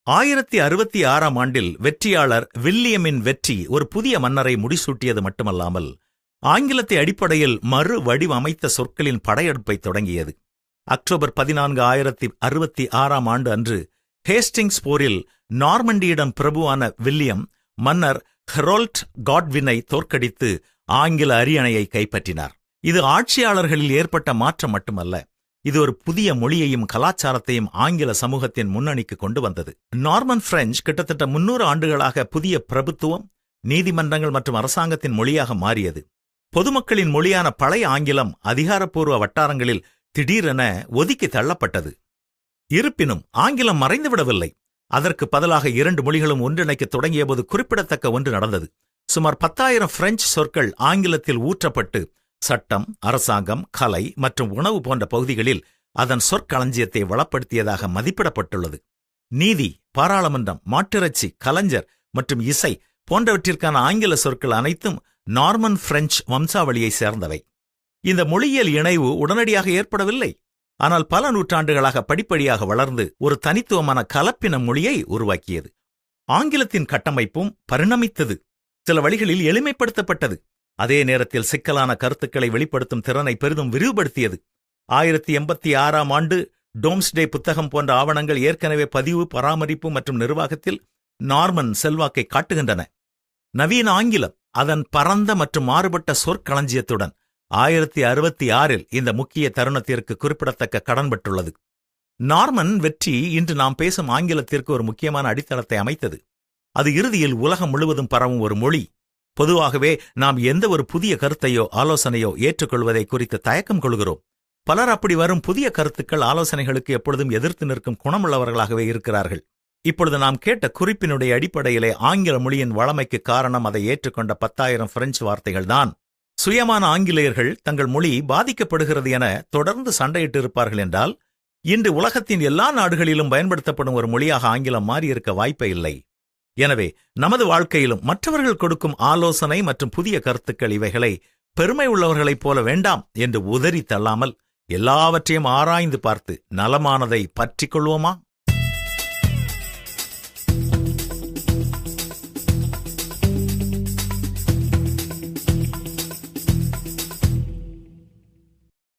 1066ஆம் ஆண்டில் வெற்றியாளர் வில்லியமின் வெற்றி ஒரு புதிய மன்னரை முடிசூட்டியது மட்டுமல்லாமல் ஆங்கிலத்தை அடிப்படையில் மறு வடிவமைத்த சொற்களின் படையெடுப்பை தொடங்கியது. அக்டோபர் 14, 1066ஆம் ஆண்டு அன்று ஹேஸ்டிங்ஸ் போரில் நார்மண்டியிடம் பிரபுவான வில்லியம் மன்னர் ஹெரால்ட் காட்வினை தோற்கடித்து ஆங்கில அரியணையை கைப்பற்றினார். இது ஆட்சியாளர்களில் ஏற்பட்ட மாற்றம் மட்டுமல்ல, இது ஒரு புதிய மொழியையும் கலாச்சாரத்தையும் ஆங்கில சமூகத்தின் முன்னணிக்கு கொண்டு வந்தது. நார்மன் பிரெஞ்சு கிட்டத்தட்ட 300 ஆண்டுகளாக புதிய பிரபுத்துவம், நீதிமன்றங்கள் மற்றும் அரசாங்கத்தின் மொழியாக மாறியது. பொதுமக்களின் மொழியான பழைய ஆங்கிலம் அதிகாரப்பூர்வ வட்டாரங்களில் திடீரென ஒதுக்கி தள்ளப்பட்டது. இருப்பினும் ஆங்கிலம் மறைந்துவிடவில்லை. அதற்கு பதிலாக 2 மொழிகளும் ஒன்றிணைக்க தொடங்கியபோது குறிப்பிடத்தக்க ஒன்று நடந்தது. சுமார் 10,000 பிரெஞ்சு சொற்கள் ஆங்கிலத்தில் ஊற்றப்பட்டு சட்டம், அரசாங்கம், கலை மற்றும் உணவு போன்ற பகுதிகளில் அதன் சொற்களஞ்சியத்தை வளப்படுத்தியதாக மதிப்பிடப்பட்டுள்ளது. நீதி, பாராளுமன்றம், மாட்டிறைச்சி, கலைஞர் மற்றும் இசை போன்றவற்றிற்கான ஆங்கில சொற்கள் அனைத்தும் நார்மன் பிரெஞ்சு வம்சாவளியை சேர்ந்தவை. இந்த மொழியியல் இணைவு உடனடியாக ஏற்படவில்லை. ஆனால் பல நூற்றாண்டுகளாக படிப்படியாக வளர்ந்து ஒரு தனித்துவமான கலப்பின மொழியை உருவாக்கியது. ஆங்கிலத்தின் கட்டமைப்பும் பரிணமித்தது. சில வழிகளில் எளிமைப்படுத்தப்பட்டது. அதே நேரத்தில் சிக்கலான கருத்துக்களை வெளிப்படுத்தும் திறனை பெரிதும் விரிவுபடுத்தியது. 1086ஆம் ஆண்டு டோம்ஸ்டே புத்தகம் போன்ற ஆவணங்கள் ஏற்கனவே பதிவு, பராமரிப்பு மற்றும் நிர்வாகத்தில் நார்மன் செல்வாக்கை காட்டுகின்றன. நவீன ஆங்கிலம் அதன் பரந்த மற்றும் மாறுபட்ட சொற்களஞ்சியத்துடன் 1066இல் இந்த முக்கிய தருணத்திற்கு குறிப்பிடத்தக்க கடன்பட்டுள்ளது. நார்மன் வெற்றி இன்று நாம் பேசும் ஆங்கிலத்திற்கு ஒரு முக்கியமான அடித்தளத்தை அமைத்தது. அது இறுதியில் உலகம் முழுவதும் பரவும் ஒரு மொழி. பொதுவாகவே நாம் எந்த ஒரு புதிய கருத்தையோ ஆலோசனையோ ஏற்றுக்கொள்வதை குறித்து தயக்கம் கொள்கிறோம். பலர் அப்படி வரும் புதிய கருத்துக்கள், ஆலோசனைகளுக்கு எப்பொழுதும் எதிர்த்து நிற்கும் குணமுள்ளவர்களாகவே இருக்கிறார்கள். இப்பொழுது நாம் கேட்ட குறிப்பினுடைய அடிப்படையிலே ஆங்கில மொழியின் வளமைக்கு காரணம் அதை ஏற்றுக்கொண்ட 10,000 பிரெஞ்சு வார்த்தைகள்தான். சுயமான ஆங்கிலேயர்கள் தங்கள் மொழி பாதிக்கப்படுகிறது என தொடர்ந்து சண்டையிட்டு இருப்பார்கள் என்றால், இன்று உலகத்தின் எல்லா நாடுகளிலும் பயன்படுத்தப்படும் ஒரு மொழியாக ஆங்கிலம் மாறியிருக்க வாய்ப்பே இல்லை. எனவே நமது வாழ்க்கையிலும் மற்றவர்கள் கொடுக்கும் ஆலோசனை மற்றும் புதிய கருத்துக்கள் இவைகளை பெருமை உள்ளவர்களைப் போல வேண்டாம் என்று உதறி தள்ளாமல் எல்லாவற்றையும் ஆராய்ந்து பார்த்து நலமானதை பற்றிக் கொள்வோமா?